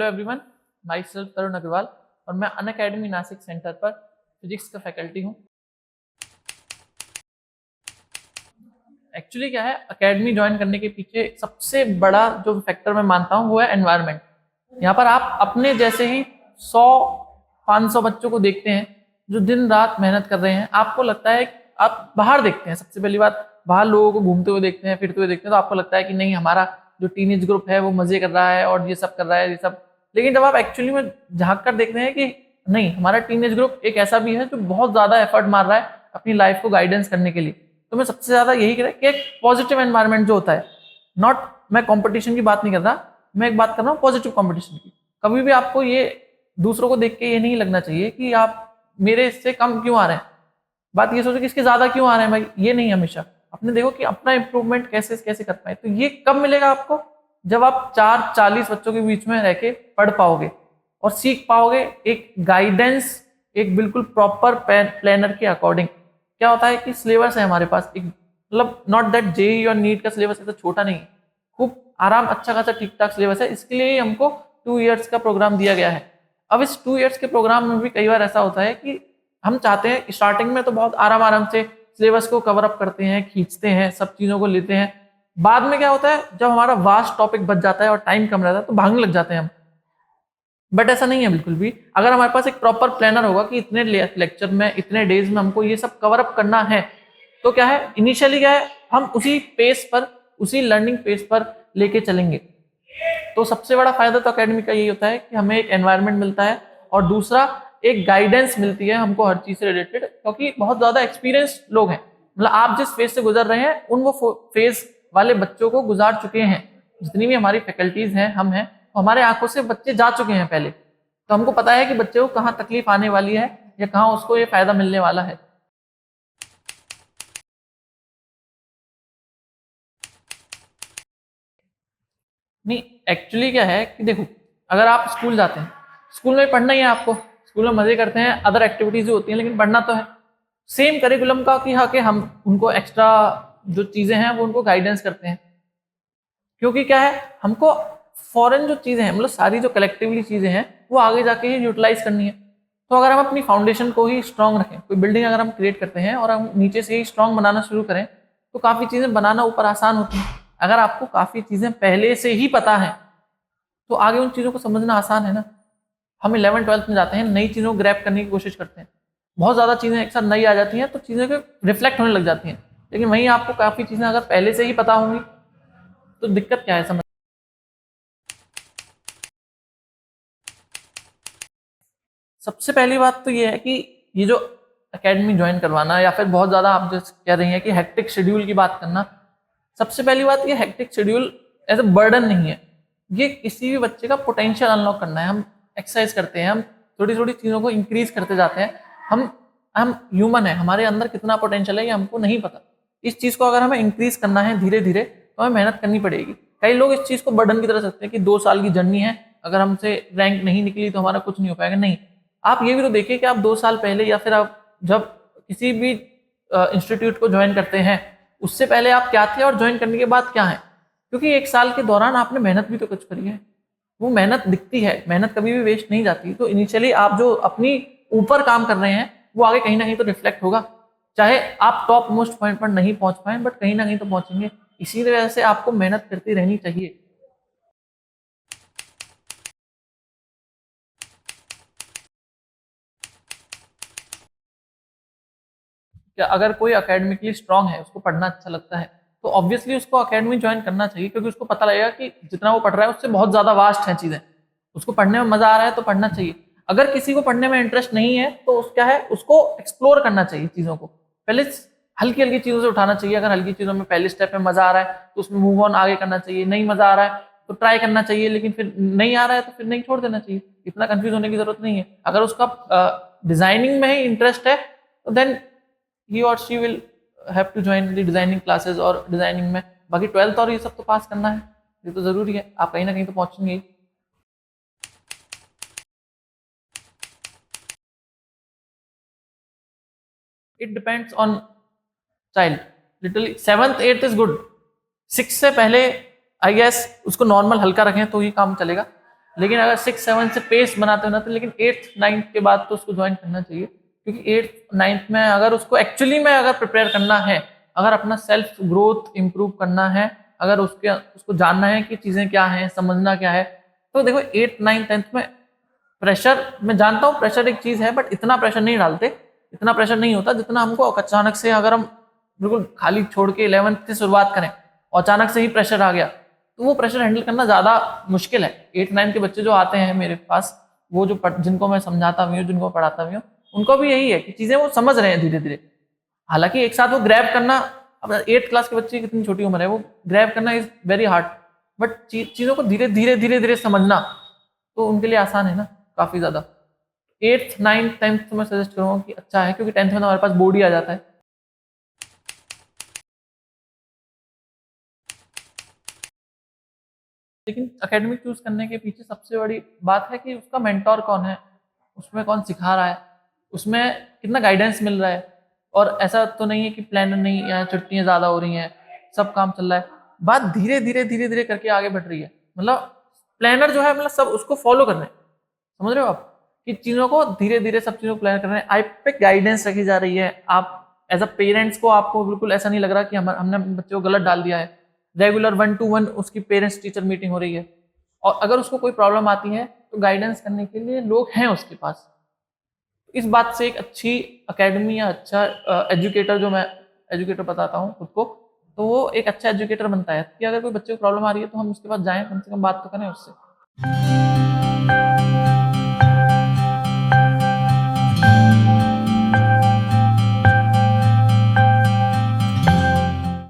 Hello everyone, my self तरुण अग्रवाल और मैं Unacademy Nashik centre पर फिजिक्स का फैकल्टी हूँ। एक्चुअली क्या है, अकेडमी ज्वाइन करने के पीछे सबसे बड़ा जो फैक्टर मैं मानता हूँ वो है एनवायरनमेंट। यहाँ पर आप अपने जैसे ही 100-500 बच्चों को देखते हैं जो दिन रात मेहनत कर रहे हैं। आपको लगता है, आप बाहर देखते हैं, सबसे पहली बात बाहर लोगों को घूमते हुए देखते हैं, फिरते हुए देखते हैं, तो आपको लगता है कि नहीं, हमारा जो टीनेज ग्रुप है वो मजे कर रहा है और ये सब कर रहा है, ये सब। लेकिन जब आप एक्चुअली में झांक कर देखते हैं कि नहीं, हमारा टीनेज ग्रुप एक ऐसा भी है जो बहुत ज्यादा एफर्ट मार रहा है अपनी लाइफ को गाइडेंस करने के लिए। तो मैं सबसे ज्यादा यही कह रहा कि एक पॉजिटिव एनवायरनमेंट जो होता है, नॉट, मैं कंपटीशन की बात नहीं कर रहा, मैं एक बात कर रहा हूँ पॉजिटिव कंपटीशन की। कभी भी आपको ये दूसरों को देख के ये नहीं लगना चाहिए कि आप मेरे इससे कम क्यों आ रहे हैं। बात ये सोचो कि इसके ज्यादा क्यों आ रहे हैं भाई, ये नहीं। हमेशा अपने देखो कि अपना इंप्रूवमेंट कैसे कैसे कर पाए। तो ये कब मिलेगा आपको, जब आप 40 बच्चों के बीच में रह के पढ़ पाओगे और सीख पाओगे एक गाइडेंस, एक बिल्कुल प्रॉपर प्लानर के अकॉर्डिंग। क्या होता है कि सिलेबस है हमारे पास, एक मतलब नॉट दैट जेईई और नीट का सिलेबस है तो छोटा नहीं है, खूब आराम अच्छा खासा ठीक ठाक सिलेबस है। इसके लिए हमको 2 ईयर्स का प्रोग्राम दिया गया है। अब इस 2 ईयर्स के प्रोग्राम में भी कई बार ऐसा होता है कि हम चाहते हैं स्टार्टिंग में तो बहुत आराम से सिलेबस को कवर अप करते हैं, खींचते हैं, सब चीजों को लेते हैं। बाद में क्या होता है, जब हमारा वास्ट टॉपिक बच जाता है और टाइम कम रहता है तो भागने लग जाते हैं हम। बट ऐसा नहीं है बिल्कुल भी। अगर हमारे पास एक प्रॉपर प्लानर होगा कि इतने लेक्चर में, इतने डेज में हमको ये सब कवर अप करना है, तो क्या है, इनिशियली क्या है, हम उसी पेस पर, उसी लर्निंग पेस पर लेके चलेंगे। तो सबसे बड़ा फायदा तो अकेडमी का यही होता है कि हमें एक एनवायरनमेंट मिलता है और दूसरा एक गाइडेंस मिलती है हमको हर चीज से रिलेटेड, क्योंकि बहुत ज्यादा एक्सपीरियंस लोग हैं। मतलब आप जिस फेज से गुजर रहे हैं उन वो फेज वाले बच्चों को गुजार चुके हैं। जितनी भी हमारी फैकल्टीज हैं, हम हैं, तो हमारे आंखों से बच्चे जा चुके हैं पहले, तो हमको पता है कि बच्चे को कहाँ तकलीफ आने वाली है या कहाँ उसको ये फायदा मिलने वाला है। नहीं, एक्चुअली क्या है कि देखो, अगर आप स्कूल जाते हैं, स्कूल में पढ़ना ही है आपको, स्कूल में मजे करते हैं, अदर एक्टिविटीज होती हैं, लेकिन पढ़ना तो है। सेम करिकुलम का कि हाँ, कि हम उनको एक्स्ट्रा जो चीजें हैं वो उनको गाइडेंस करते हैं, क्योंकि क्या है, हमको फॉरेन जो चीजें हैं, मतलब सारी जो कलेक्टिवली चीजें हैं वो आगे जाके ही यूटिलाइज करनी है। तो अगर हम अपनी फाउंडेशन को ही स्ट्रांग रखें, कोई बिल्डिंग अगर हम क्रिएट करते हैं और हम नीचे से ही स्ट्रांग बनाना शुरू करें, तो काफी चीजें बनाना ऊपर आसान होती हैं। अगर आपको काफी चीजें पहले से ही पता है तो आगे उन चीजों को समझना आसान है ना। हम 11th-12th में जाते हैं, नई चीजों को ग्रैब करने की कोशिश करते हैं, बहुत ज्यादा चीजें एक साथ नई आ जाती हैं तो चीजें के रिफ्लेक्ट होने लग जाती हैं। लेकिन वहीं आपको काफी चीजें अगर पहले से ही पता होंगी तो दिक्कत क्या है, समझ। सबसे पहली बात तो ये है कि ये जो एकेडमी ज्वाइन करवाना या फिर बहुत ज़्यादा आप जैसे कह रही हैं कि हेक्टिक शेड्यूल की बात करना, सबसे पहली बात ये, hectic schedule as a burden नहीं है। ये किसी भी बच्चे का पोटेंशियल अनलॉक करना है। हम एक्सरसाइज करते हैं, हम थोड़ी थोड़ी चीज़ों को इंक्रीज करते जाते हैं। हम ह्यूमन है, हमारे अंदर कितना पोटेंशियल है ये हमको नहीं पता। इस चीज़ को अगर हमें इंक्रीज करना है धीरे धीरे तो हमें मेहनत करनी पड़ेगी। कई लोग इस चीज़ को बर्डन की तरह सकते हैं कि 2 साल की जर्नी है, अगर हमसे रैंक नहीं निकली तो हमारा कुछ नहीं हो पाएगा। नहीं, आप ये भी तो देखिए कि आप 2 साल पहले या फिर आप जब किसी भी इंस्टीट्यूट को ज्वाइन करते हैं उससे पहले आप क्या थे और ज्वाइन करने के बाद क्या है, क्योंकि 1 साल के दौरान आपने मेहनत भी तो कुछ करी है। वो मेहनत दिखती है, मेहनत कभी भी वेस्ट नहीं जाती। तो इनिशियली आप जो अपनी ऊपर काम कर रहे हैं वो आगे कहीं ना कहीं तो रिफ्लेक्ट होगा। चाहे आप टॉप मोस्ट पॉइंट पर नहीं पहुंच पाए, बट कहीं ना कहीं तो पहुंचेंगे। इसी वजह से आपको मेहनत करती रहनी चाहिए। कि अगर कोई अकेडमिकली स्ट्रांग है, उसको पढ़ना अच्छा लगता है, तो ऑब्वियसली उसको अकेडमी ज्वाइन करना चाहिए, क्योंकि उसको पता लगेगा कि जितना वो पढ़ रहा है उससे बहुत ज्यादा वास्ट है चीजें। उसको पढ़ने में मजा आ रहा है तो पढ़ना चाहिए। अगर किसी को पढ़ने में इंटरेस्ट नहीं है तो क्या है, उसको एक्सप्लोर करना चाहिए चीजों को। पहले हल्की हल्की चीजों से उठाना चाहिए। अगर हल्की चीजों में पहले स्टेप में मजा आ रहा है तो उसमें मूव ऑन आगे करना चाहिए। नहीं मजा आ रहा है तो ट्राई करना चाहिए, लेकिन फिर नहीं आ रहा है तो फिर नहीं, छोड़ देना चाहिए। इतना कंफ्यूज होने की जरूरत नहीं है। अगर उसका डिजाइनिंग में ही इंटरेस्ट है तो then he or she will have to join the designing classes और डिजाइनिंग में बाकी 12th और ये सब तो पास करना है, ये तो जरूरी है। आप कहीं ना कहीं तो पहुंचेंगे ही। It depends on child, literally 7th-8th is good. 6 से पहले आई गेस उसको नॉर्मल हल्का रखें तो ही काम चलेगा। लेकिन अगर 6-7 से पेस बनाते, लेकिन 8th-9th के बाद तो उसको ज्वाइन करना चाहिए, क्योंकि 8th-9th में अगर उसको एक्चुअली में अगर प्रिपेयर करना है, अगर अपना सेल्फ ग्रोथ इम्प्रूव करना है, अगर उसको जानना है कि चीज़ें क्या हैं, समझना क्या है, तो देखो 8th-9th-10th में प्रेशर, मैं जानता हूँ प्रेशर एक चीज़ है, बट इतना प्रेशर नहीं डालते, इतना प्रेशर नहीं होता जितना हमको अचानक से, अगर हम बिल्कुल खाली छोड़ के 11th से शुरुआत करें और अचानक से ही प्रेशर आ गया, तो वो प्रेशर हैंडल करना ज़्यादा मुश्किल है। 8-9 के बच्चे जो आते हैं मेरे पास, वो जो जिनको मैं समझाता भी हूँ, जिनको पढ़ाता भी हूँ, उनको भी यही है कि चीज़ें वो समझ रहे हैं धीरे धीरे। हालांकि एक साथ वो ग्रैब करना, अब 8th क्लास के बच्चे की कितनी छोटी उम्र है, वो ग्रैब करना इज वेरी हार्ड, बट चीज़ों को धीरे धीरे धीरे धीरे समझना तो उनके लिए आसान है ना, काफ़ी ज़्यादा। 8th-9th-10th तो मैं सजेस्ट करूँगा कि अच्छा है, क्योंकि 10th में तो हमारे पास बोर्ड ही आ जाता है। लेकिन एकेडमिक चूज करने के पीछे सबसे बड़ी बात है कि उसका मेंटोर कौन है, उसमें कौन सिखा रहा है, उसमें कितना गाइडेंस मिल रहा है। और ऐसा तो नहीं है कि प्लानर नहीं, या छुट्टियां ज़्यादा हो रही हैं, सब काम चल रहा है, बात धीरे धीरे धीरे धीरे करके आगे बढ़ रही है। मतलब प्लानर जो है, मतलब सब उसको फॉलो कर रहे हैं, समझ रहे हो आप, कि चीज़ों को धीरे धीरे सब चीज़ों को प्लान कर रहे हैं, आप पे गाइडेंस रखी जा रही है। आप एज अ पेरेंट्स को, आपको बिल्कुल ऐसा नहीं लग रहा कि हमने अपने बच्चे को गलत डाल दिया है। रेगुलर 1-to-1 उसकी पेरेंट्स टीचर मीटिंग हो रही है, और अगर उसको कोई प्रॉब्लम आती है तो गाइडेंस करने के लिए लोग हैं उसके पास। इस बात से एक अच्छी एकेडमी या अच्छा एजुकेटर, जो मैं एजुकेटर बताता हूँ खुद को, तो वो एक अच्छा एजुकेटर बनता है कि अगर कोई बच्चे को प्रॉब्लम आ रही है तो हम उसके पास जाएं, कम से कम बात तो करें उससे।